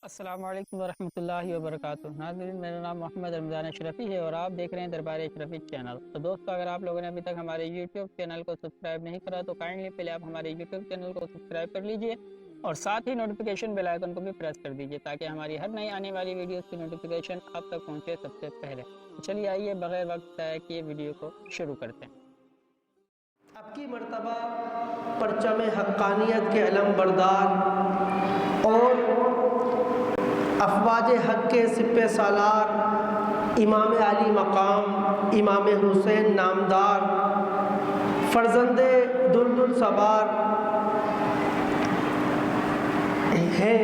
السلام علیکم ورحمۃ اللہ وبرکاتہ۔ ناظرین، میرا نام محمد رمضان اشرفی ہے اور آپ دیکھ رہے ہیں دربار اشرفی چینل۔ تو دوستو، اگر آپ لوگوں نے ابھی تک ہمارے یوٹیوب چینل کو سبسکرائب نہیں کرا تو کائنڈلی پہلے آپ ہمارے یوٹیوب چینل کو سبسکرائب کر لیجئے اور ساتھ ہی نوٹیفیکیشن بیل آئیکن کو بھی پریس کر دیجئے تاکہ ہماری ہر نئی آنے والی ویڈیوز کی نوٹیفیکیشن آپ تک پہنچے سب سے پہلے۔ چلیے آئیے بغیر وقت ضائع کیے ویڈیو کو شروع کرتے ہیں۔ اب کی مرتبہ پرچم حقانیت کے علم بردار اور افواج حق کے سپہ سالار امام علی مقام امام حسین نامدار فرزند دلدل سوار ہیں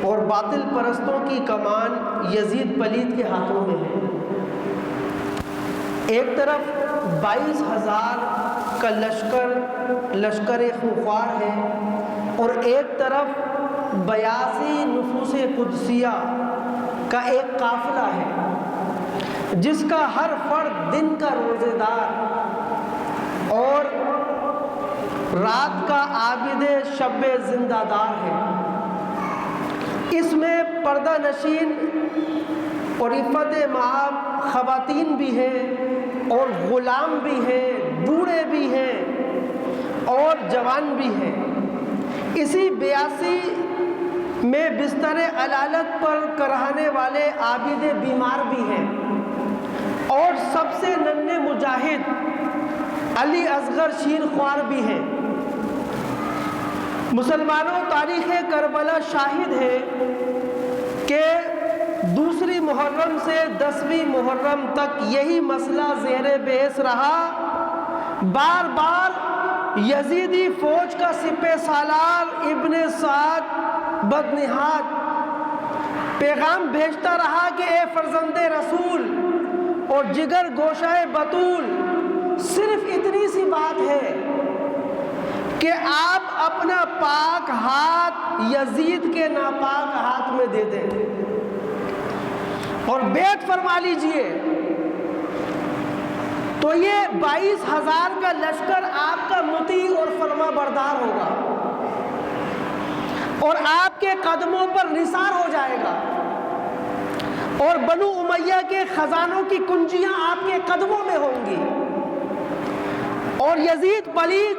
اور باطل پرستوں کی کمان یزید پلید کے ہاتھوں میں ہے۔ ایک طرف 22,000 کا لشکر خوفار ہے اور ایک طرف 82 نفوس قدسیہ کا ایک قافلہ ہے جس کا ہر فرد دن کا روزے دار اور رات کا عابد شب زندہ دار ہے۔ اس میں پردہ نشین اور عفت مآب خواتین بھی ہیں اور غلام بھی ہیں، بوڑھے بھی ہیں اور جوان بھی ہیں۔ اسی 82 میں بستر علالت پر کرہانے والے عابد بیمار بھی ہیں اور سب سے ننھے مجاہد علی اصغر شیر خوار بھی ہیں۔ مسلمانوں، تاریخ کربلا شاہد ہے کہ 2 محرم سے 10 محرم تک یہی مسئلہ زیر بحث رہا۔ بار بار یزیدی فوج کا سپہ سالار ابن سعد بدنہاد پیغام بھیجتا رہا کہ اے فرزند رسول اور جگر گوشہ بطول، صرف اتنی سی بات ہے کہ آپ اپنا پاک ہاتھ یزید کے ناپاک ہاتھ میں دے دیں اور بیعت فرما لیجئے، تو یہ 22,000 کا لشکر آپ کا مطیع اور فرما بردار ہوگا اور آپ کے قدموں پر نثار ہو جائے گا اور بنو امیہ کے خزانوں کی کنجیاں آپ کے قدموں میں ہوں گی اور یزید پلید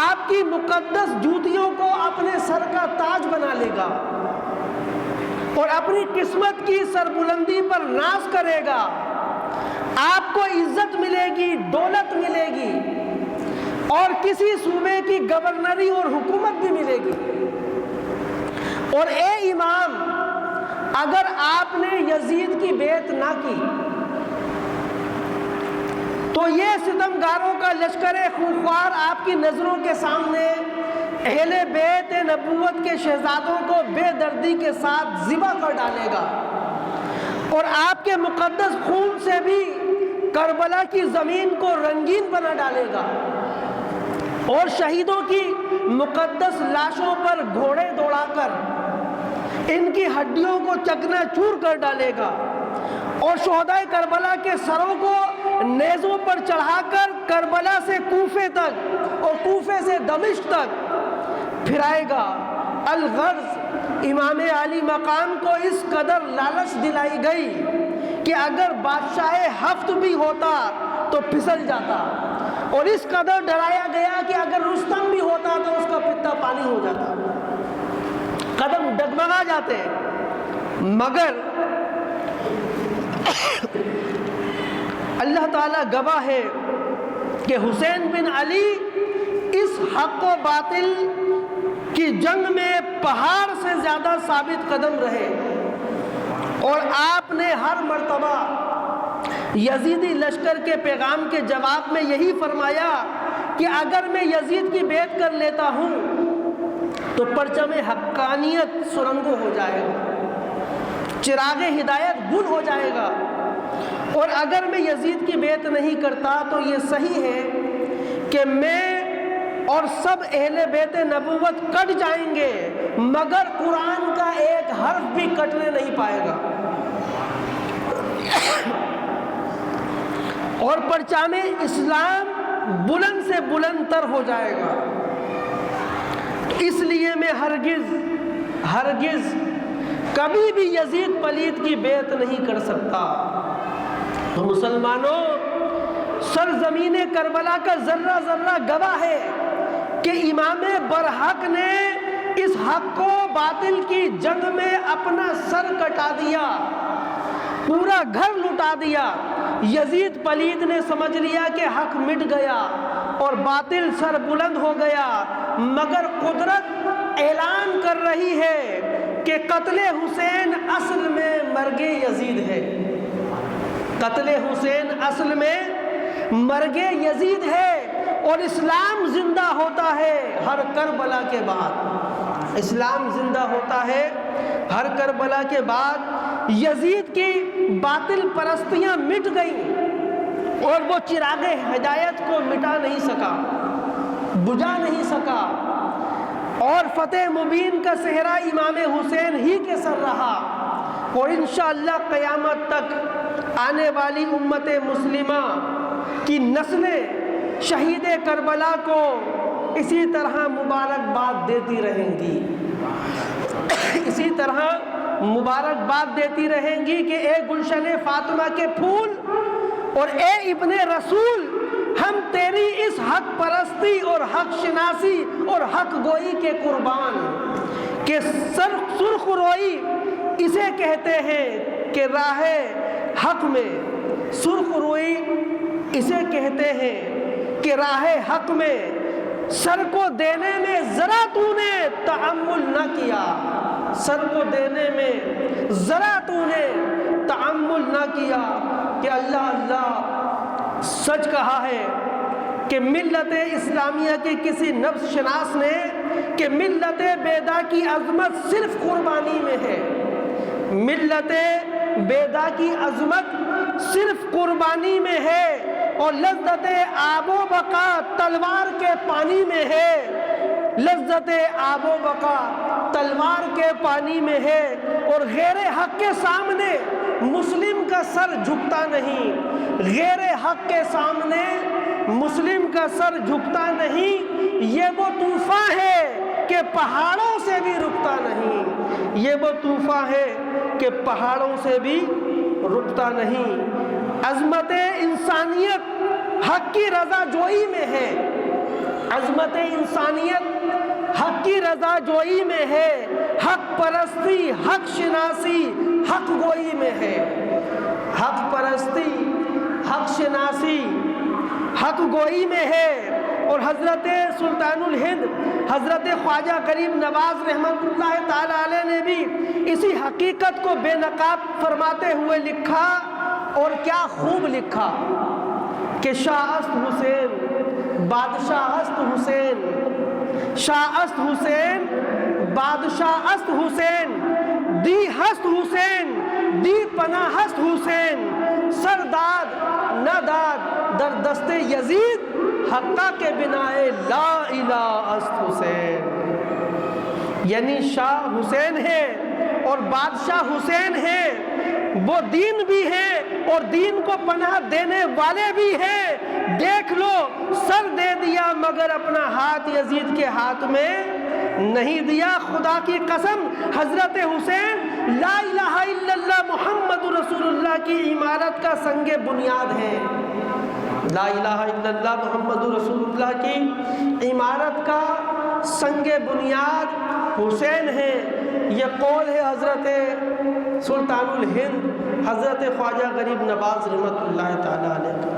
آپ کی مقدس جوتیوں کو اپنے سر کا تاج بنا لے گا اور اپنی قسمت کی سربلندی پر ناز کرے گا۔ آپ کو عزت ملے گی، دولت ملے گی اور کسی صوبے کی گورنری اور حکومت بھی ملے گی۔ اور اے امام، اگر آپ نے یزید کی بیعت نہ کی تو یہ ستمگاروں کا لشکر خوفار آپ کی نظروں کے سامنے اہل بیت نبوت کے شہزادوں کو بے دردی کے ساتھ ذبح کر ڈالے گا اور آپ کے مقدس خون سے بھی کربلا کی زمین کو رنگین بنا ڈالے گا اور شہیدوں کی مقدس لاشوں پر گھوڑے دوڑا کر ان کی ہڈیوں کو چکنا چور کر ڈالے گا اور شہدائے کربلا کے سروں کو نیزوں پر چڑھا کر کربلا سے کوفے تک اور کوفے سے دمشق تک پھرائے گا۔ الغرض، امام علی مقام کو اس قدر لالچ دلائی گئی کہ اگر بادشاہ ہفت بھی ہوتا تو پھسل جاتا اور اس قدر ڈرایا گیا کہ اگر رستم بھی ہوتا تو اس کا پتا پانی ہو جاتا، قدم ڈگمگا جاتے۔ مگر اللہ تعالیٰ گواہ ہے کہ حسین بن علی اس حق و باطل کی جنگ میں پہاڑ سے زیادہ ثابت قدم رہے اور آپ نے ہر مرتبہ یزیدی لشکر کے پیغام کے جواب میں یہی فرمایا کہ اگر میں یزید کی بیعت کر لیتا ہوں تو پرچم حقانیت سرنگو ہو جائے گا، چراغ ہدایت گل ہو جائے گا، اور اگر میں یزید کی بیعت نہیں کرتا تو یہ صحیح ہے کہ میں اور سب اہل بیت نبوت کٹ جائیں گے مگر قرآن کا ایک حرف بھی کٹنے نہیں پائے گا اور پرچام اسلام بلند سے بلند تر ہو جائے گا۔ اس لیے میں ہرگز کبھی بھی یزید پلید کی بیعت نہیں کر سکتا۔ تو مسلمانوں، سرزمین کربلا کا ذرہ ذرہ گواہ ہے کہ امام برحق نے اس حق کو باطل کی جنگ میں اپنا سر کٹا دیا، پورا گھر لٹا دیا۔ یزید پلید نے سمجھ لیا کہ حق مٹ گیا اور باطل سر بلند ہو گیا، مگر قدرت اعلان کر رہی ہے کہ قتل حسین اصل میں مرگ یزید ہے۔ قتل حسین اصل میں مرگ یزید ہے، اور اسلام زندہ ہوتا ہے ہر کربلا کے بعد۔ اسلام زندہ ہوتا ہے ہر کربلا کے بعد۔ یزید کی باطل پرستیاں مٹ گئیں، اور وہ چراغ ہدایت کو مٹا نہیں سکا، بجھا نہیں سکا، اور فتح مبین کا صحرا امام حسین ہی کے سر رہا۔ اور انشاءاللہ قیامت تک آنے والی امت مسلمہ کی نسلیں شہید کربلا کو اسی طرح مبارکباد دیتی رہیں گی، اسی طرح مبارکباد دیتی رہیں گی کہ اے گلشن فاطمہ کے پھول اور اے ابن رسول، ہم تیری اس حق پرستی اور حق شناسی اور حق گوئی کے قربان، کہ سرخ روئی اسے کہتے ہیں کہ راہ حق میں، سرخ روئی اسے کہتے ہیں کہ راہ حق میں سر کو دینے میں ذرا تو نے تحمل نہ کیا، سر کو دینے میں ذرا تو نے تحمل نہ کیا۔ کہ اللہ اللہ سچ کہا ہے کہ ملت اسلامیہ کے کسی نفس شناس نے کہ ملت بیدا کی عظمت صرف قربانی میں ہے، ملت بیدا کی عظمت صرف قربانی میں ہے، اور لذت آب و بقا تلوار کے پانی میں ہے، لذت آب و بقا تلوار کے پانی میں ہے۔ اور غیر حق کے سامنے مسلم کا سر جھکتا نہیں، غیر حق کے سامنے مسلم کا سر جھکتا نہیں۔ یہ وہ طوفان ہے کہ پہاڑوں سے بھی رکتا نہیں، یہ وہ طوفان ہے کہ پہاڑوں سے بھی رکتا نہیں۔ عظمت انسانیت حق کی رضا جوئی میں ہے، عظمت انسانیت حق کی رضا جوئی میں ہے، حق پرستی، حق شناسی، حق گوئی میں ہے۔ حق پرستی، حق شناسی، حق گوئی میں ہے۔ اور حضرت سلطان الہند حضرت خواجہ غریب نواز رحمت اللہ تعالی علیہ نے بھی اسی حقیقت کو بے نقاب فرماتے ہوئے لکھا، اور کیا خوب لکھا کہ شاہ است حسین بادشاہ است حسین، شاہ است حسین بادشاہ است حسین، دی ہست حسین دی پناہ ہست حسین، سرداد نہ داد در دست یزید، حقہ کے بنائے لا الہ است حسین۔ یعنی شاہ حسین ہے اور بادشاہ حسین ہے، وہ دین بھی ہے اور دین کو پناہ دینے والے بھی ہیں۔ دیکھ لو سر دے دیا مگر اپنا ہاتھ یزید کے ہاتھ میں نہیں دیا۔ خدا کی قسم حضرت حسین لا الہ الا اللہ محمد رسول اللہ کی عمارت کا سنگ بنیاد ہے، لا الہ الا اللہ محمد رسول اللہ کی عمارت کا سنگ بنیاد حسین ہے۔ یہ قول ہے حضرت سلطان الہند حضرت خواجہ غریب نواز رحمت اللہ تعالی علیہ کا۔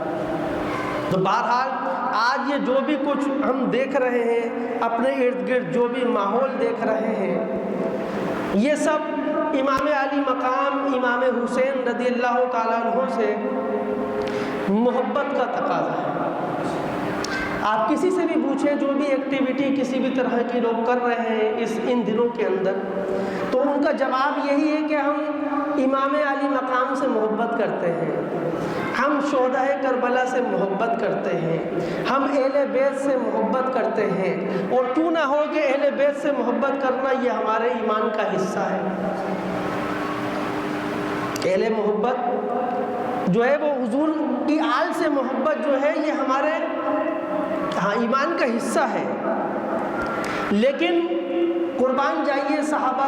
تو بہرحال آج یہ جو بھی کچھ ہم دیکھ رہے ہیں، اپنے ارد گرد جو بھی ماحول دیکھ رہے ہیں، یہ سب امام علی مقام امام حسین رضی اللہ تعالیٰ عنہ سے محبت کا تقاضا ہے۔ آپ کسی سے بھی پوچھیں، جو بھی ایکٹیویٹی کسی بھی طرح کی لوگ کر رہے ہیں ان دنوں کے اندر، تو ان کا جواب یہی ہے کہ ہم امام علی مقام سے محبت کرتے ہیں، ہم شہدائے کربلا سے محبت کرتے ہیں، ہم اہل بیت سے محبت کرتے ہیں، اور کیوں نہ ہو کہ اہل بیت سے محبت کرنا یہ ہمارے ایمان کا حصہ ہے۔ اہل محبت جو ہے وہ حضور کی آل سے محبت جو ہے یہ ہمارے ایمان کا حصہ ہے۔ لیکن قربان جائیے صحابہ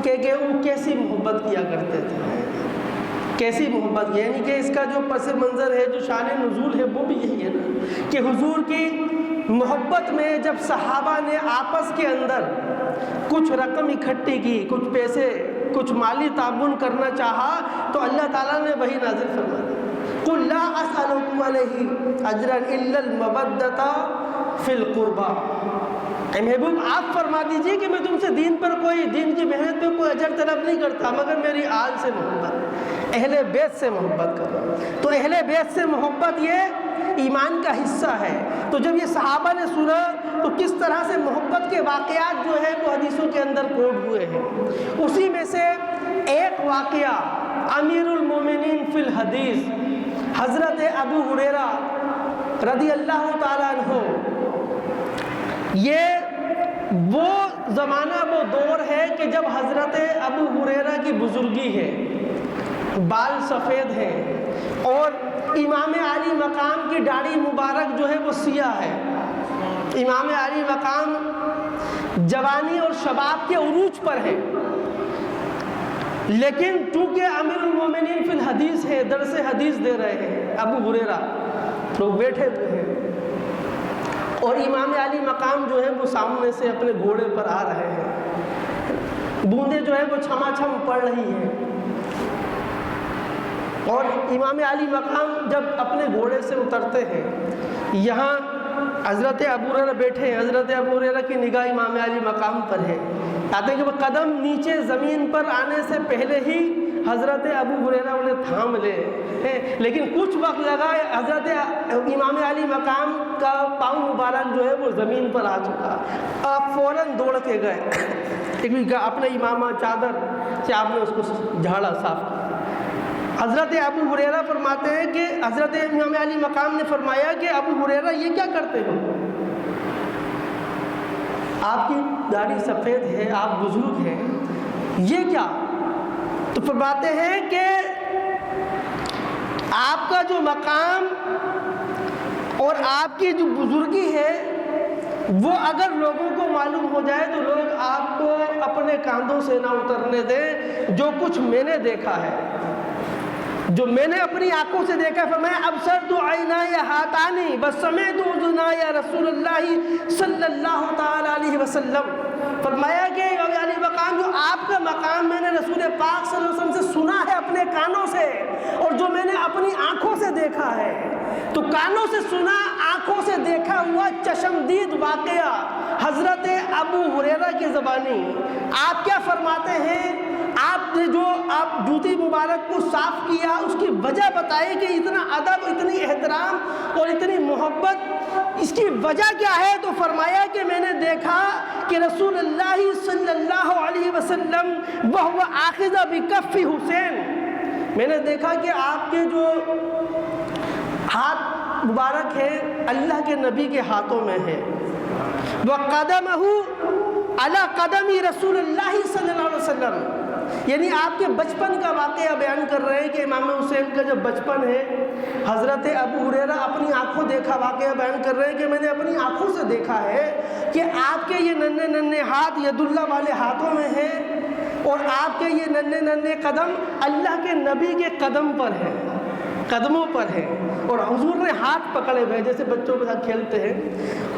کہ وہ کیسی محبت کیا کرتے تھے، کیسی محبت، یعنی کہ اس کا جو پس منظر ہے، جو شان نزول ہے، وہ بھی یہی ہے نا کہ حضور کی محبت میں جب صحابہ نے آپس کے اندر کچھ رقم اکٹھی کی، کچھ پیسے، کچھ مالی تعاون کرنا چاہا تو اللہ تعالیٰ نے وہی نازل فرما دی، قُلْ لَا أَسْأَلُكُمْ عَلَيْهِ أَجْرًا إِلَّا الْمَوَدَّةَ فِي الْقُرْبَى۔ اے محبوب آپ فرما دیجئے کہ میں تم سے دین پر کوئی، دین کی محنت پہ کوئی اجر طلب نہیں کرتا، مگر میری آل سے محبت، اہل بیت سے محبت کرو۔ تو اہل بیت سے محبت یہ ایمان کا حصہ ہے۔ تو جب یہ صحابہ نے سنا تو کس طرح سے محبت کے واقعات جو ہے وہ حدیثوں کے اندر کوٹ ہوئے ہیں۔ اسی میں سے ایک واقعہ امیر المومنین فی الحدیث حضرت ابو ہریرہ رضی اللہ تعالیٰ عنہ، یہ وہ زمانہ، وہ دور ہے کہ جب حضرت ابو ہریرہ کی بزرگی ہے، بال سفید ہیں، اور امام علی مقام کی داڑھی مبارک جو ہے وہ سیاہ ہے۔ امام علی مقام جوانی اور شباب کے عروج پر ہے، لیکن چونکہ امیر المومنین فی الحدیث ہے، درس حدیث دے رہے ہیں ابو ہریرہ، لوگ بیٹھے ہوئے ہیں، اور امام علی مقام جو ہے وہ سامنے سے اپنے گھوڑے پر آ رہے ہیں، بوندیں جو ہے وہ چھما چھم پڑ رہی ہیں، اور امام علی مقام جب اپنے گھوڑے سے اترتے ہیں، یہاں حضرت ابو ہریرہ بیٹھے ہیں، حضرت ابو ہریرہ کی نگاہ امام علی مقام پر ہے، کہتے ہیں کہ وہ قدم نیچے زمین پر آنے سے پہلے ہی حضرت ابو ہریرہ انہیں تھام لے، لیکن کچھ وقت لگا، حضرت امام علی مقام کا پاؤں مبارک جو ہے وہ زمین پر آ چکا، آپ فوراً دوڑ کے گئے، اپنے امامہ چادر سے آپ نے اس کو جھاڑا، صاف کیا۔ حضرت ابو ہریرہ فرماتے ہیں کہ حضرت امام علی مقام نے فرمایا کہ ابو ہریرہ یہ کیا کرتے ہو؟ آپ کی داڑھی سفید ہے، آپ بزرگ ہیں، یہ کیا؟ تو فرماتے ہیں کہ آپ کا جو مقام اور آپ کی جو بزرگی ہے وہ اگر لوگوں کو معلوم ہو جائے تو لوگ آپ کو اپنے کاندھوں سے نہ اترنے دیں۔ جو کچھ میں نے دیکھا ہے، جو میں نے اپنی آنکھوں سے دیکھا، فرمایا ابصرت عینای ہاتانی وسمعت اذنای رسول اللہ صلی اللہ تعالی علیہ وسلم، فرمایا کہ علی مقام جو آپ کا مقام میں نے رسول پاک صلی اللہ علیہ وسلم سے سنا ہے اپنے کانوں سے، اور جو میں نے اپنی آنکھوں سے دیکھا ہے، تو کانوں سے سنا، آنکھوں سے دیکھا ہوا چشمدید واقعہ حضرت ابو ہریرہ کی زبانی۔ آپ کیا فرماتے ہیں؟ آپ نے جو جوتی مبارک کو صاف کیا، اس کی وجہ بتائی کہ اتنا ادب، اتنی احترام اور اتنی محبت، اس کی وجہ کیا ہے؟ تو فرمایا کہ میں نے دیکھا کہ رسول اللہ صلی اللہ علیہ وسلم وہو آخذ بکف حسین، میں نے دیکھا کہ آپ کے جو ہاتھ مبارک ہے اللہ کے نبی کے ہاتھوں میں ہے، وَقَدَمَهُ عَلَى قَدَمِ رسول اللہ صلی اللہ علیہ وسلم، یعنی آپ کے بچپن کا واقعہ بیان کر رہے ہیں کہ امام حسین کا جب بچپن ہے، حضرت ابو ہریرہ اپنی آنکھوں دیکھا واقعہ بیان کر رہے ہیں کہ میں نے اپنی آنکھوں سے دیکھا ہے کہ آپ کے یہ ننھے ننھے ہاتھ ید اللہ والے ہاتھوں میں ہیں، اور آپ کے یہ ننھے ننھے قدم اللہ کے نبی کے قدم پر ہیں، قدموں پر ہیں، اور حضور نے ہاتھ پکڑے ہوئے، جیسے بچوں کے ساتھ کھیلتے ہیں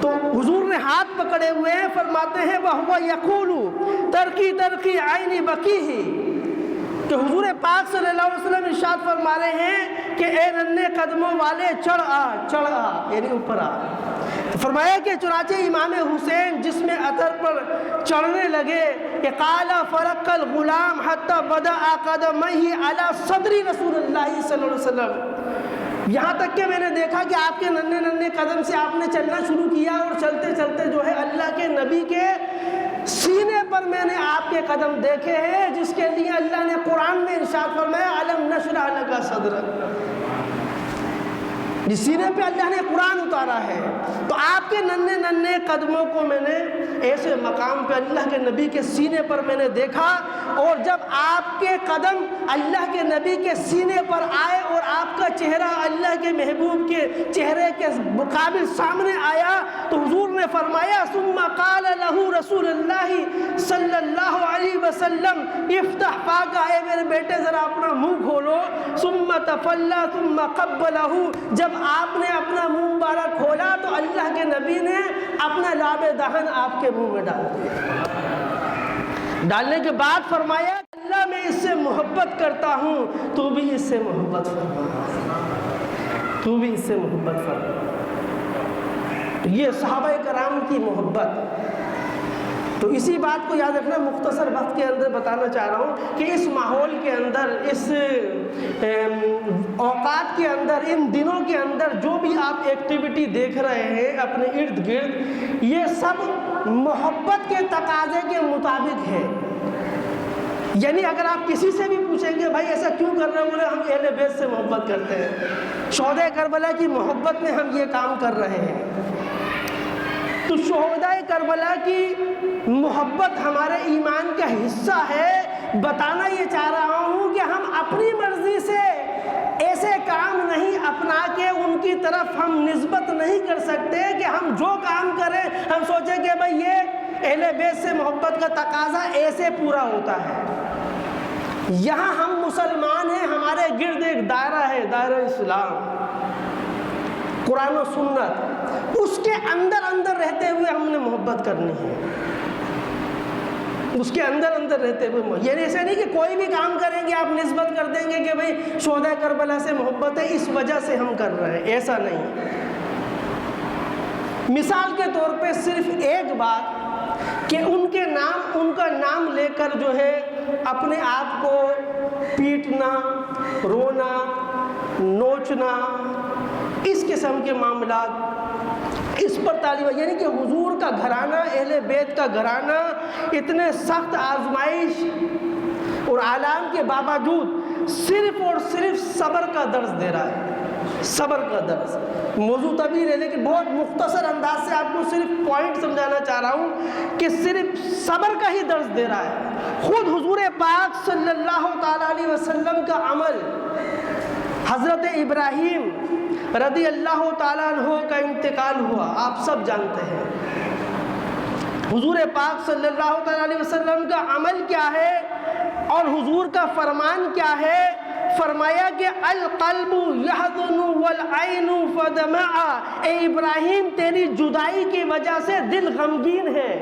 تو حضور نے ہاتھ پکڑے ہوئے ہیں، فرماتے ہیں وَهُوَ يَقُولُ تَرْقِي تَرْقِي عَيْنِ بَكِيهِ، کہ حضور پاک صلی اللہ علیہ وسلم ارشاد فرما رہے ہیں کہ اے ننھے قدموں والے چڑھ آ، یعنی اوپر آ۔ فرمایا کہ چنانچہ امام حسین جسم اثر پر چڑھنے لگے کہ قال فرق الغلام حتی وضع قدمیہ علی صدر رسول اللہ صلی اللہ علیہ وسلم، یہاں تک کہ میں نے دیکھا کہ آپ کے ننھے ننھے قدم سے آپ نے چلنا شروع کیا، اور چلتے چلتے جو ہے اللہ کے نبی کے سینے پر میں نے آپ کے قدم دیکھے ہیں، جس کے لیے اللہ نے قرآن میں ارشاد فرمایا الم نشرح لک صدرک، جس سینے پہ اللہ نے قرآن اتارا ہے. تو آپ کے ننھے ننھے قدموں کو میں نے ایسے مقام پہ اللہ کے نبی کے سینے پر میں نے دیکھا, اور جب آپ کے قدم اللہ کے نبی کے سینے پر آئے اور آپ کا چہرہ اللہ کے محبوب کے چہرے کے مقابل سامنے آیا, تو حضور نے فرمایا ثم قال له رسول اللہ صلی اللہ علیہ وسلم افتح فاک, اے میرے بیٹے ذرا اپنا منہ کھولو. ثم تفلا ثم قبلہ, جب آپ نے اپنا منہ مبارک کھولا تو اللہ کے نبی نے اپنا لاب دہن آپ کے منہ میں ڈال دیا. ڈالنے کے بعد فرمایا اللہ میں اس سے محبت کرتا ہوں, تو بھی اس سے محبت فرما, تو بھی اس سے محبت فرما. یہ صحابہ کرام کی محبت. تو اسی بات کو یاد رکھنا, مختصر وقت کے اندر بتانا چاہ رہا ہوں کہ اس ماحول کے اندر, اس اوقات کے اندر, ان دنوں کے اندر جو بھی آپ ایکٹیویٹی دیکھ رہے ہیں اپنے ارد گرد, یہ سب محبت کے تقاضے کے مطابق ہے. یعنی اگر آپ کسی سے بھی پوچھیں گے بھائی ایسا کیوں کر رہے ہیں, بولے ہم اہل بیت سے محبت کرتے ہیں, شہدائے کربلا کی محبت میں ہم یہ کام کر رہے ہیں. تو شہدائے کربلا کی محبت ہمارے ایمان کا حصہ ہے. بتانا یہ چاہ رہا ہوں کہ ہم اپنی مرضی سے ایسے کام نہیں اپنا کے ان کی طرف ہم نسبت نہیں کر سکتے کہ ہم جو کام کریں ہم سوچیں کہ بھئی یہ اہل بیت سے محبت کا تقاضا ایسے پورا ہوتا ہے. یہاں ہم مسلمان ہیں, ہمارے گرد ایک دائرہ ہے, دائرہ اسلام, قرآن و سنت, اس کے اندر اندر رہتے ہوئے ہم نے محبت کرنی ہے. اس کے اندر اندر رہتے ہوئے, یعنی ایسے نہیں کہ کوئی بھی کام کریں گے آپ نسبت کر دیں گے کہ بھئی شہدائے کربلا سے محبت ہے اس وجہ سے ہم کر رہے ہیں, ایسا نہیں. مثال کے طور پہ صرف ایک بات کہ ان کا نام لے کر جو ہے اپنے آپ کو پیٹنا, رونا, نوچنا, اس قسم کے معاملات, اس پر تعلیم, یعنی کہ حضور کا گھرانہ, اہل بیت کا گھرانہ اتنے سخت آزمائش اور آلام کے باوجود صرف اور صرف صبر کا درس دے رہا ہے. صبر کا درس, موضوع طویل ہے لیکن بہت مختصر انداز سے آپ کو صرف پوائنٹ سمجھانا چاہ رہا ہوں کہ صرف صبر کا ہی درس دے رہا ہے. خود حضور پاک صلی اللہ تعالیٰ علیہ وسلم کا عمل, حضرت ابراہیم رضی اللہ تعالیٰ عنہ کا انتقال ہوا, آپ سب جانتے ہیں. حضور پاک صلی اللہ تعالیٰ علیہ وسلم کا عمل کیا ہے اور حضور کا فرمان کیا ہے؟ فرمایا کہ القلب یحزن والعین فدمع, اے ابراہیم تیری جدائی کی وجہ سے دل غمگین ہے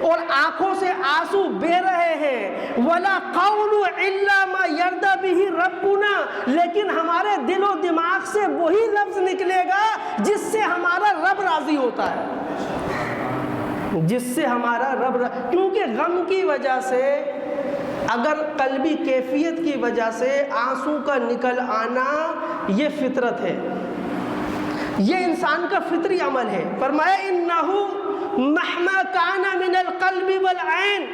اور آنکھوں سے آنسو بہہ رہے ہیں. ولا قول الا ما یرضی به ربنا, لیکن ہمارے دل و دماغ سے وہی لفظ نکلے گا جس سے ہمارا رب راضی ہوتا ہے, جس سے ہمارا رب کیونکہ غم کی وجہ سے, اگر قلبی کیفیت کی وجہ سے آنسو کا نکل آنا یہ فطرت ہے, یہ انسان کا فطری عمل ہے. فرمایا انہو مہما کان من القلب والعین,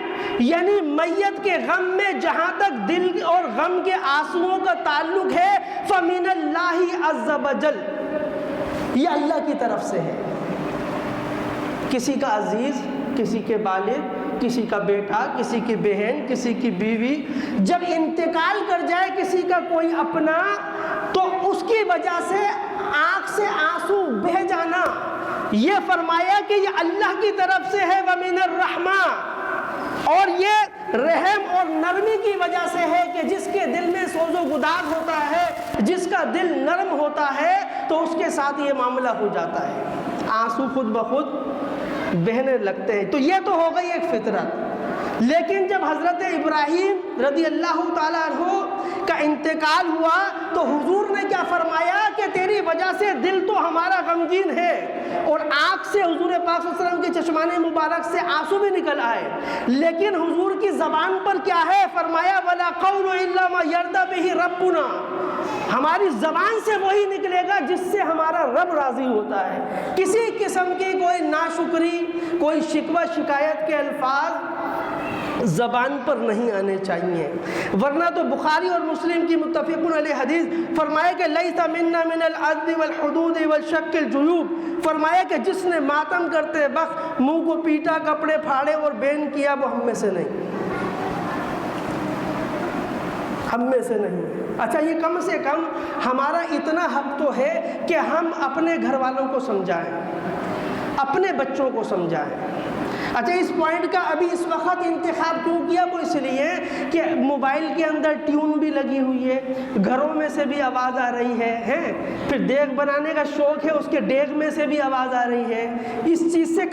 یعنی میت کے غم میں جہاں تک دل اور غم کے آنسوؤں کا تعلق ہے فمن اللہ عز وجل, یہ اللہ کی طرف سے ہے. کسی کا عزیز, کسی کے والد, کسی کا بیٹا, کسی کی بہن, کسی کی بیوی جب انتقال کر جائے کسی کا کوئی اپنا, تو اس کی وجہ سے آنکھ سے آنسو بہہ جانا, یہ فرمایا کہ یہ اللہ کی طرف سے ہے. وَمِنَ الرَّحْمَةِ, اور یہ رحم اور نرمی کی وجہ سے ہے کہ جس کے دل میں سوز و گداز ہوتا ہے, جس کا دل نرم ہوتا ہے تو اس کے ساتھ یہ معاملہ ہو جاتا ہے, آنسو خود بخود بہنے لگتے ہیں. تو یہ تو ہو گئی ایک فطرت. لیکن جب حضرت ابراہیم رضی اللہ تعالیٰ عنہ کا انتقال ہوا تو حضور نے کیا فرمایا کہ تیری وجہ سے دل تو ہمارا غمگین ہے اور آنکھ سے حضور پاک صلی اللہ علیہ وسلم کے چشمان مبارک سے آنسو بھی نکل آئے, لیکن حضور کی زبان پر کیا ہے؟ فرمایا وَلَا قَوْلُ إِلَّا مَا يَرْضَى بِهِ رَبُّنَا, ہماری زبان سے وہی نکلے گا جس سے ہمارا رب راضی ہوتا ہے. کسی قسم کی کوئی ناشکری, کوئی شکوہ شکایت کے الفاظ زبان پر نہیں آنے چاہیے، ورنہ تو بخاری اور مسلم کی متفقون علیہ حدیث فرمایا کہ لیس منا من العدل والحدود والشق الجیوب، فرمایا کہ جس نے ماتم کرتے وقت منہ کو پیٹا، کپڑے پھاڑے اور بین کیا، وہ ہم میں سے نہیں، ہم میں سے نہیں۔ اچھا، یہ کم سے کم ہمارا اتنا حق تو ہے کہ ہم اپنے گھر والوں کو سمجھائیں، اپنے بچوں کو سمجھائیں۔ اچھا، اس پوائنٹ کا ابھی اس وقت انتخاب کیوں کیا؟ وہ اس لیے کہ موبائل کے اندر ٹیون بھی لگی ہوئی ہے، گھروں میں سے بھی آواز آ رہی ہے، پھر دیگ بنانے کا شوق ہے، اس کے دیگ میں سے بھی آواز آ رہی ہے۔ اس چیز سے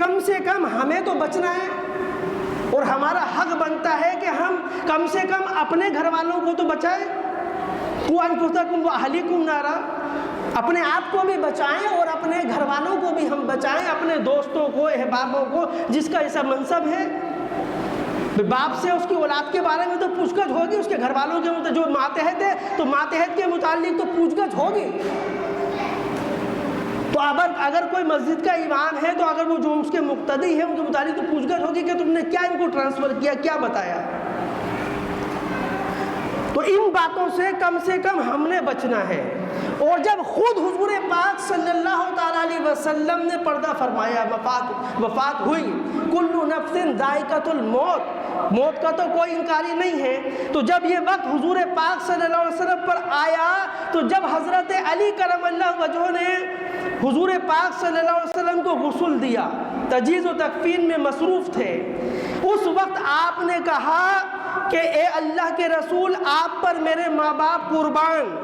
کم ہمیں تو بچنا ہے، اور ہمارا حق بنتا ہے کہ ہم کم سے کم اپنے گھر والوں کو تو بچائیں۔ قُوْ أَنفُسَكُمْ وَأَهْلِيكُمْ نَارًا، اپنے آپ کو بھی بچائیں اور اپنے گھر والوں کو بھی ہم بچائیں، اپنے دوستوں کو، احبابوں کو، جس کا ایسا منصب ہے۔ باپ سے اس کی اولاد کے بارے میں تو پوچھ گچھ ہوگی، اس کے گھر والوں کے متعلق جو ماتحت ہے تو ماتحت کے متعلق تو پوچھ گچھ ہوگی۔ تو اگر کوئی مسجد کا امام ہے تو اگر وہ جو اس کے مقتدی ہیں ان کے متعلق تو پوچھ گچھ ہوگی کہ تم نے کیا ان کو ٹرانسفر کیا، کیا بتایا۔ تو ان باتوں سے کم ہم نے بچنا ہے۔ اور جب خود حضور پاک صلی اللہ تعالیٰ علیہ وسلم نے پردہ فرمایا، وفات ہوئی، کل نفس ذائقۃ الموت، موت کا تو کوئی انکاری نہیں ہے، تو جب یہ وقت حضور پاک صلی اللہ علیہ وسلم پر آیا تو جب حضرت علی کرم اللہ وجہہ نے حضور پاک صلی اللہ علیہ وسلم کو غسل دیا، تجہیز و تکفین میں مصروف تھے، اس وقت آپ نے کہا کہ اے اللہ کے رسول، آپ پر میرے ماں باپ قربان،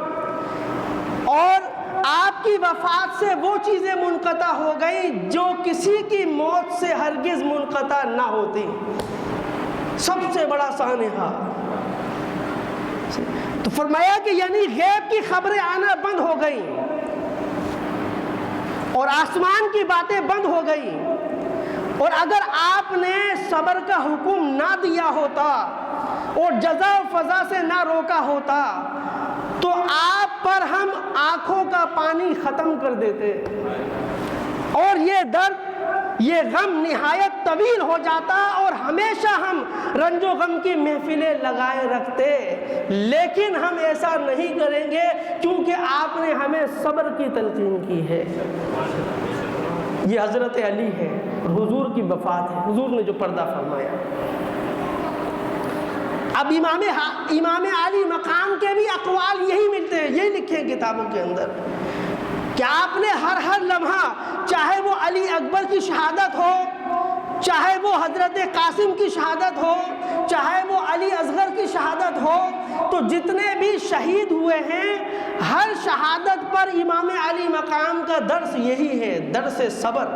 اور آپ کی وفات سے وہ چیزیں منقطع ہو گئی جو کسی کی موت سے ہرگز منقطع نہ ہوتی۔ سب سے بڑا سانحہ۔ تو فرمایا کہ یعنی غیب کی خبریں آنا بند ہو گئیں اور آسمان کی باتیں بند ہو گئی، اور اگر آپ نے صبر کا حکم نہ دیا ہوتا اور جزا و فضا سے نہ روکا ہوتا تو آپ پر ہم آنکھوں کا پانی ختم کر دیتے، اور یہ درد، یہ غم نہایت طویل ہو جاتا، اور ہمیشہ ہم رنج و غم کی محفلیں لگائے رکھتے، لیکن ہم ایسا نہیں کریں گے کیونکہ آپ نے ہمیں صبر کی تلقین کی ہے۔ یہ حضرت علی ہے، حضور کی وفات ہے، حضور نے جو پردہ فرمایا۔ اب امام علی مقام کے بھی اقوال یہی ملتے ہیں، یہی لکھے ہیں کتابوں کے اندر کہ آپ نے ہر لمحہ، چاہے وہ علی اکبر کی شہادت ہو، چاہے وہ حضرت قاسم کی شہادت ہو، چاہے وہ علی اصغر کی شہادت ہو، تو جتنے بھی شہید ہوئے ہیں ہر شہادت پر امام علی مقام کا درس یہی ہے، درس صبر،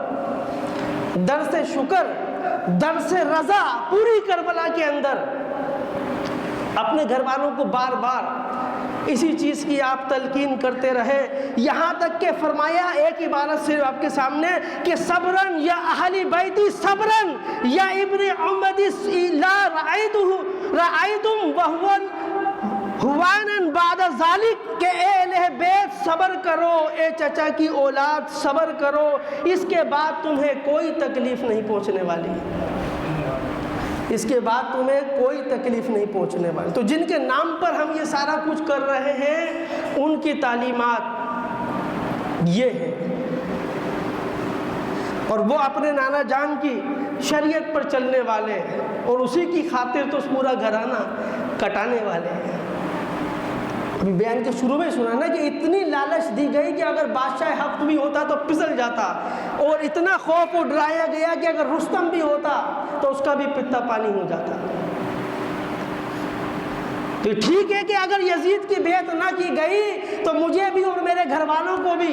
درس شکر، درس رضا۔ پوری کربلا کے اندر اپنے گھر والوں کو بار بار اسی چیز کی آپ تلقین کرتے رہے، یہاں تک کہ فرمایا ایک عبارت سے آپ کے سامنے کہ صبرن یا اہل بیتی صبرن یا ابن عمدی لا رأیتم وہو ہوانن بعد ذالک، کہ اے اہل بیت صبر کرو، اے چچا کی اولاد صبر کرو، اس کے بعد تمہیں کوئی تکلیف نہیں پہنچنے والی، اس کے بعد تمہیں کوئی تکلیف نہیں پہنچنے والی۔ تو جن کے نام پر ہم یہ سارا کچھ کر رہے ہیں ان کی تعلیمات یہ ہے، اور وہ اپنے نانا جان کی شریعت پر چلنے والے ہیں، اور اسی کی خاطر تو پورا گھرانہ کٹانے والے ہیں۔ ابھی بیان کے شروع میں سنا نا کہ اتنی لالچ دی گئی کہ اگر بادشاہ حق بھی ہوتا تو پھسل جاتا، اور اتنا خوف و ڈرایا گیا کہ اگر رستم بھی ہوتا تو اس کا بھی پتا پانی ہو جاتا۔ تو ٹھیک ہے کہ اگر یزید کی بیعت نہ کی گئی تو مجھے بھی اور میرے گھر والوں کو بھی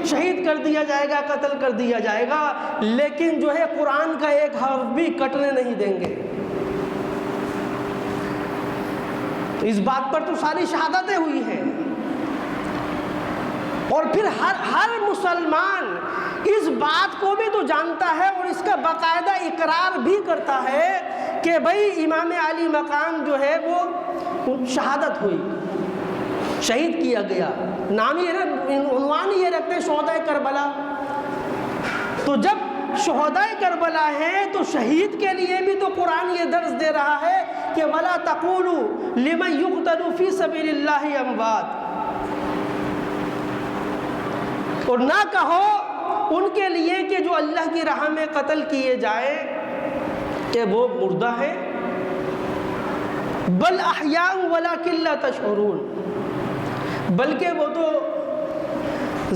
شہید کر دیا جائے گا، قتل کر دیا جائے گا، لیکن جو ہے قرآن کا ایک حرف بھی کٹنے نہیں دیں گے۔ تو اس بات پر تو ساری شہادتیں ہوئی ہیں، اور پھر ہر مسلمان اس بات کو بھی تو جانتا ہے اور اس کا باقاعدہ اقرار بھی کرتا ہے کہ بھئی امام علی مقام جو ہے وہ شہادت ہوئی، شہید کیا گیا، نام یہ عنوان یہ رکھتے شہدائے کربلا۔ تو جب شہدائے کربلا ہیں تو شہید کے لیے بھی تو قرآن یہ درس دے رہا ہے کہ وَلَا تَقُولُوا لِمَنْ يُقْتَلُ فِي سَبِيلِ اللَّهِ أَمْوَاتٌ، اور نہ کہو ان کے لیے کہ جو اللہ کی راہ میں قتل کیے جائے کہ وہ مردہ ہیں، بل احیاء ولکن لا تشعرون، بلکہ وہ تو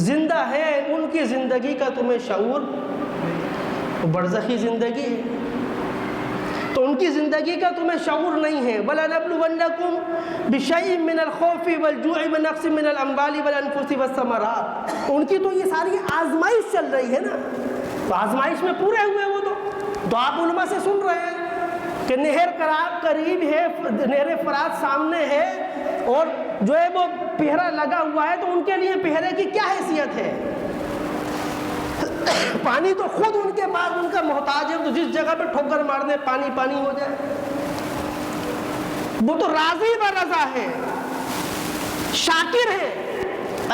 زندہ ہے، ان کی زندگی کا تمہیں شعور، برزخی زندگی ہے تو ان کی زندگی کا تمہیں شعور نہیں ہے۔ وَلَنَبْلُوَنَّكُمْ بِشَيْءٍ مِّنَ الْخَوْفِ وَالْجُوعِ وَنَقْصٍ مِّنَ الْأَمْوَالِ وَالْأَنفُسِ وَالثَّمَرَاتِ، ان کی تو یہ ساری آزمائش چل رہی ہے نا، تو آزمائش میں پورے ہوئے وہ تو آپ علماء سے سن رہے ہیں کہ نہر قریب ہے، نہر فرات سامنے ہے اور جو ہے وہ پہرا لگا ہوا ہے، تو ان کے لیے پہرے کی کیا حیثیت ہے؟ پانی تو خود ان کے پاس ان کا محتاج ہے، تو جس جگہ پہ ٹھوکر مار دے پانی پانی ہو جائے، وہ تو راضی برضا ہے، شاکر ہے،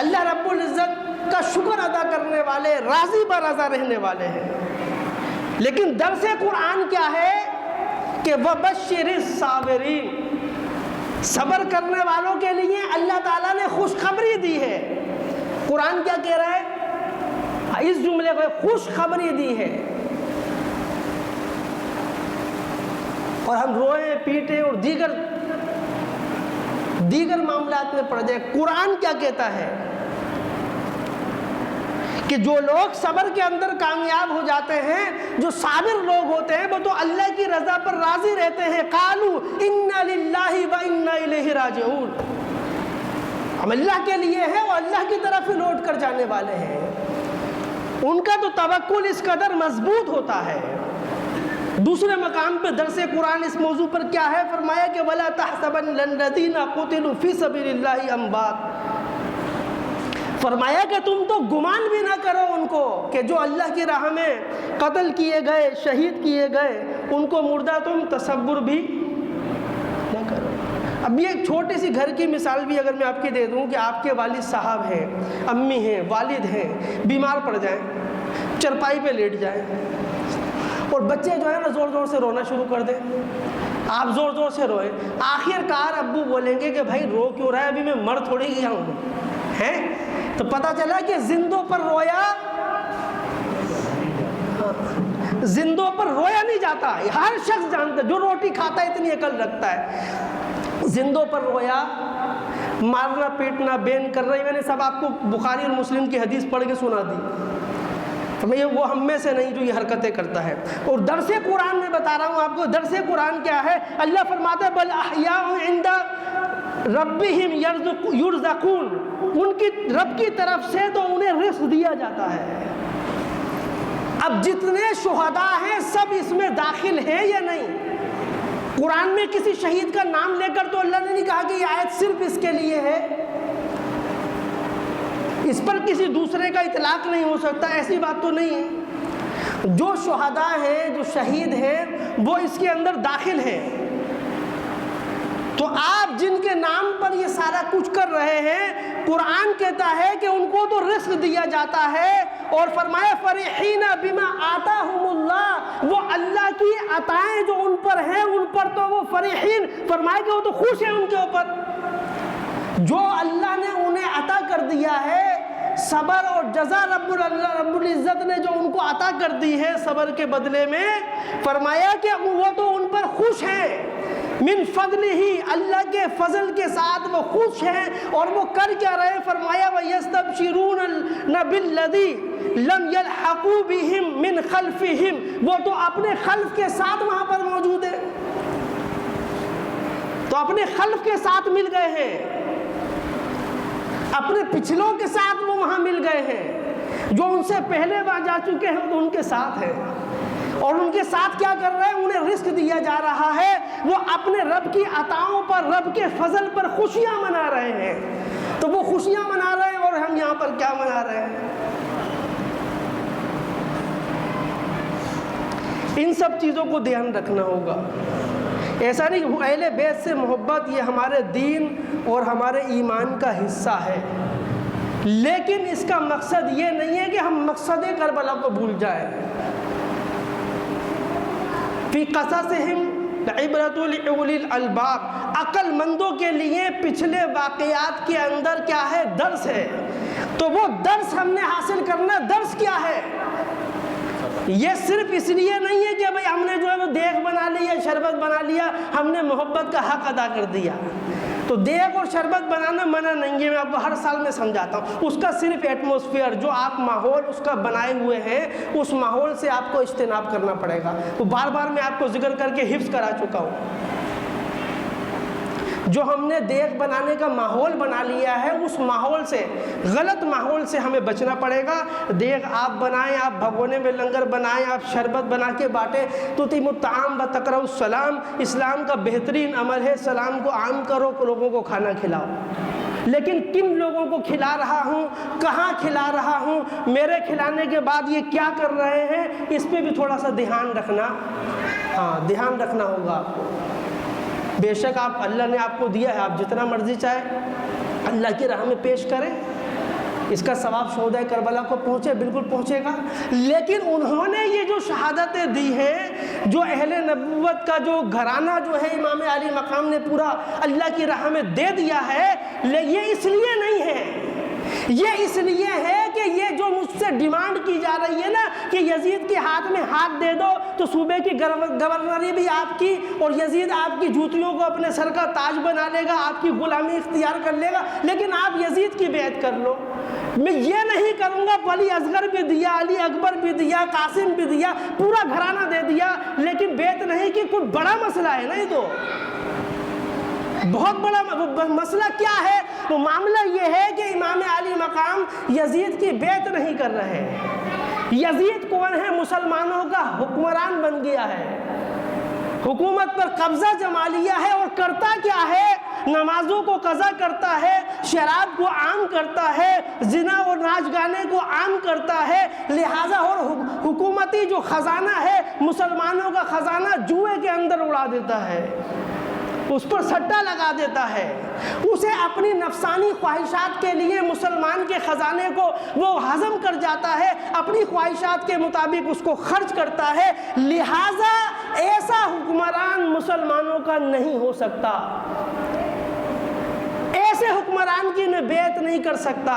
اللہ رب العزت کا شکر ادا کرنے والے، راضی برضا رہنے والے ہیں۔ لیکن درس قرآن کیا ہے کہ وَبَشِّرِ الصَّابِرِينَ، صبر کرنے والوں کے لیے اللہ تعالیٰ نے خوشخبری دی ہے۔ قرآن کیا کہہ رہا ہے؟ اس جملے کو خوشخبری دی ہے، اور ہم روئیں پیٹیں اور دیگر معاملات میں پڑ جائے۔ قرآن کیا کہتا ہے کہ جو لوگ صبر کے اندر کامیاب ہو جاتے ہیں، جو صابر لوگ ہوتے ہیں، وہ تو اللہ کی رضا پر راضی رہتے ہیں۔ قالوا انا للہ وانا الیہ راجعون، ہم اللہ کے لیے ہیں اور اللہ کی طرف ہی لوٹ کر جانے والے ہیں۔ ان کا تو توکل اس قدر مضبوط ہوتا ہے۔ دوسرے مقام پہ درس قرآن اس موضوع پر کیا ہے؟ فرمایا کہ وَلَا تَحْسَبَنَّ الَّذِينَ قُتِلُوا فِي سَبِيلِ اللَّهِ أَمْوَاتٌ، فرمایا کہ تم تو گمان بھی نہ کرو ان کو کہ جو اللہ کی راہ میں قتل کیے گئے، شہید کیے گئے، ان کو مردہ تم تصور بھی نہ کرو۔ اب یہ ایک چھوٹی سی گھر کی مثال بھی اگر میں آپ کی دے دوں کہ آپ کے والد صاحب ہیں، امی ہیں، والد ہیں، بیمار پڑ جائیں، چرپائی پہ لیٹ جائیں اور بچے جو ہے نا زور زور سے رونا شروع کر دیں، آپ زور زور سے روئیں، آخر کار ابو بولیں گے کہ بھائی رو کیوں رہا ہے، ابھی میں مر تھوڑی گیا ہوں ہیں، تو پتہ چلا کہ زندوں پر رویا نہیں جاتا۔ ہر شخص جانتا ہے، جو روٹی کھاتا ہے اتنی عقل رکھتا ہے، زندوں پر رویا، مارنا پیٹنا بین کر رہی، میں نے سب آپ کو بخاری اور مسلم کی حدیث پڑھ کے سنا دی، وہ ہم میں سے نہیں جو یہ حرکتیں کرتا ہے۔ اور درس قرآن میں بتا رہا ہوں آپ کو، درس قرآن کیا ہے؟ اللہ فرماتا ہے بل احیاء عند ربہم یرزقون، ان کی رب کی طرف سے تو انہیں رزق دیا جاتا ہے۔ اب جتنے شہداء ہیں سب اس میں داخل ہیں یا نہیں؟ قرآن میں کسی شہید کا نام لے کر تو اللہ نے نہیں کہا کہ یہ آیت صرف اس کے لیے ہے، اس پر کسی دوسرے کا اطلاق نہیں ہو سکتا، ایسی بات تو نہیں ہے۔ جو شہداء ہیں، جو شہید ہیں، وہ اس کے اندر داخل ہیں۔ تو آپ جن کے نام پر یہ سارا کچھ کر رہے ہیں، قرآن کہتا ہے کہ ان کو تو رزق دیا جاتا ہے، اور فرمایا فرحین بما آتاہم اللہ، وہ اللہ کی عطائیں جو ان پر ہیں ان پر تو وہ فرحین، فرمایا کہ وہ تو خوش ہیں ان کے اوپر، جو اللہ نے انہیں عطا کر دیا ہے، صبر اور جزا رب العزت نے جو ان کو عطا کر دی ہے صبر کے بدلے میں، فرمایا کہ وہ تو ان پر خوش ہیں، من فضلہ، اللہ کے فضل کے ساتھ وہ خوش ہیں، اور وہ کر کیا رہے؟ فرمایا وَيَسْتَبْشِرُونَ بِالَّذِي لَمْ يَلْحَقُوا بِهِمْ مِنْ خَلْفِهِمْ، وہ تو اپنے خلف کے ساتھ وہاں پر موجود ہیں، تو اپنے خلف کے ساتھ مل گئے ہیں، اپنے پچھلوں کے ساتھ وہ وہاں مل گئے ہیں، جو ان سے پہلے وہاں جا چکے ہیں تو ان کے ساتھ ہیں، اور ان کے ساتھ کیا کر رہے ہیں؟ انہیں رزق دیا جا رہا ہے، وہ اپنے رب کی عطاؤں پر، رب کے فضل پر خوشیاں منا رہے ہیں۔ تو وہ خوشیاں منا رہے ہیں اور ہم یہاں پر کیا منا رہے ہیں؟ ان سب چیزوں کو دھیان رکھنا ہوگا۔ ایسا نہیں کہ اہل بیت سے محبت یہ ہمارے دین اور ہمارے ایمان کا حصہ ہے، لیکن اس کا مقصد یہ نہیں ہے کہ ہم مقصد کربلا کو بھول جائیں۔ فی قصصہم عبرۃ لأولی الالباب، عقل مندوں کے لیے پچھلے واقعات کے اندر کیا ہے؟ درس ہے۔ تو وہ درس ہم نے حاصل کرنا، درس کیا ہے؟ یہ صرف اس لیے نہیں ہے کہ بھئی ہم نے جو ہے وہ دیگ بنا لیا، شربت بنا لیا، ہم نے محبت کا حق ادا کر دیا۔ تو دیگ اور شربت بنانا منع نہیں ہے، میں آپ کو ہر سال میں سمجھاتا ہوں۔ اس کا صرف ایٹماسفیئر، جو آپ ماحول اس کا بنائے ہوئے ہیں، اس ماحول سے آپ کو اجتناب کرنا پڑے گا۔ تو بار بار میں آپ کو ذکر کر کے حفظ کرا چکا ہوں۔ جو ہم نے دیگ بنانے کا ماحول بنا لیا ہے، اس ماحول سے، غلط ماحول سے ہمیں بچنا پڑے گا۔ دیگ آپ بنائیں، آپ بھگونے میں لنگر بنائیں، آپ شربت بنا کے بانٹیں، تطعم الطعام وتقرؤ السلام، اسلام کا بہترین عمل ہے، سلام کو عام کرو، لوگوں کو کھانا کھلاؤ۔ لیکن کن لوگوں کو کھلا رہا ہوں، کہاں کھلا رہا ہوں، میرے کھلانے کے بعد یہ کیا کر رہے ہیں، اس پہ بھی تھوڑا سا دھیان رکھنا، دھیان رکھنا ہوگا آپ کو۔ بے شک آپ، اللہ نے آپ کو دیا ہے، آپ جتنا مرضی چاہے اللہ کی راہ میں پیش کریں، اس کا ثواب شہدائے کربلا کو پہنچے، بالکل پہنچے گا۔ لیکن انہوں نے یہ جو شہادتیں دی ہیں، جو اہل نبوت کا جو گھرانہ جو ہے امام علی مقام نے پورا اللہ کی راہ میں دے دیا ہے، یہ اس لیے نہیں ہے، یہ اس لیے ہے کہ یہ جو مجھ سے ڈیمانڈ کی جا رہی ہے نا کہ یزید کے ہاتھ میں ہاتھ دے دو تو صوبے کی گورنری بھی آپ کی، اور یزید آپ کی جوتیوں کو اپنے سر کا تاج بنا لے گا، آپ کی غلامی اختیار کر لے گا، لیکن آپ یزید کی بیعت کر لو۔ میں یہ نہیں کروں گا، ولی اصغر بھی دیا، علی اکبر بھی دیا، قاسم بھی دیا، پورا گھرانہ دے دیا، لیکن بیعت نہیں کی۔ کوئی بڑا مسئلہ ہے نا، یہ تو بہت بڑا مسئلہ کیا ہے؟ تو معاملہ یہ ہے کہ امام علی مقام یزید کی بیعت نہیں کر رہے۔ یزید کون ہے؟ مسلمانوں کا حکمران بن گیا ہے، حکومت پر قبضہ جما لیا ہے، اور کرتا کیا ہے؟ نمازوں کو قضا کرتا ہے، شراب کو عام کرتا ہے، زنا اور ناچ گانے کو عام کرتا ہے، لہٰذا اور حکومتی جو خزانہ ہے، مسلمانوں کا خزانہ جوئے کے اندر اڑا دیتا ہے، اس پر سٹا لگا دیتا ہے، اسے اپنی نفسانی خواہشات کے لیے مسلمان کے خزانے کو وہ ہضم کر جاتا ہے، اپنی خواہشات کے مطابق اس کو خرچ کرتا ہے۔ لہٰذا ایسا حکمران مسلمانوں کا نہیں ہو سکتا، ایسے حکمران کی میں بیعت نہیں کر سکتا،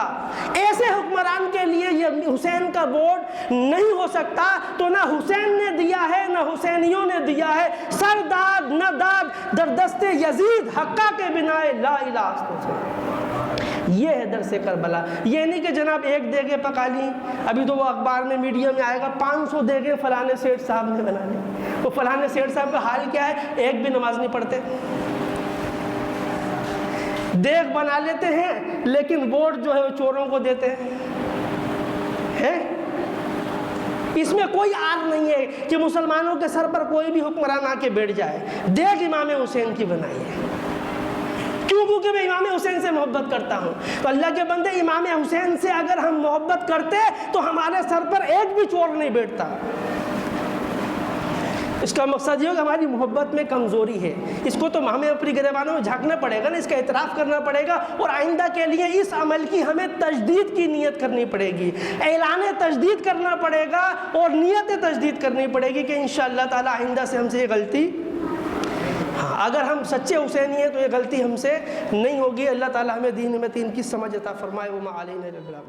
ایسے حکمران کے لیے یہ حسین کا ووٹ نہیں ہو سکتا۔ تو نہ حسین نے دیا ہے، نہ حسینیوں نے دیا ہے، سر داد نہ داد در دست یزید، حقہ کے بنا لا الہ الا اللہ۔ یہ ہے درس کربلا۔ یہ نہیں کہ جناب ایک دیگیں پکا لی، ابھی تو وہ اخبار میں میڈیا میں آئے گا 500 دیگیں فلانے سیٹھ صاحب نے بنا لی۔ تو فلانے سیٹھ صاحب کا حال کیا ہے؟ ایک بھی نماز نہیں پڑھتے، دیگ بنا لیتے ہیں، لیکن ووٹ جو ہے وہ چوروں کو دیتے ہیں۔ اس میں کوئی آر نہیں ہے کہ مسلمانوں کے سر پر کوئی بھی حکمران آ کے بیٹھ جائے۔ دیگ امام حسین کی بنائی ہے، کیوں؟ کیونکہ میں امام حسین سے محبت کرتا ہوں۔ تو اللہ کے بندے، امام حسین سے اگر ہم محبت کرتے تو ہمارے سر پر ایک بھی چور نہیں بیٹھتا۔ اس کا مقصد یہ ہے کہ ہماری محبت میں کمزوری ہے، اس کو تو ہمیں اپنی گریبانوں میں جھانکنا پڑے گا نا، اس کا اعتراف کرنا پڑے گا، اور آئندہ کے لیے اس عمل کی ہمیں تجدید کی نیت کرنی پڑے گی، اعلان تجدید کرنا پڑے گا، اور نیت تجدید کرنی پڑے گی کہ انشاءاللہ تعالی آئندہ سے ہم سے یہ غلطی، اگر ہم سچے حسینی ہیں تو یہ غلطی ہم سے نہیں ہوگی۔ اللہ تعالی ہمیں دین میں تین کی سمجھ عطا فرمائے۔ وما علینا الا البلاغ۔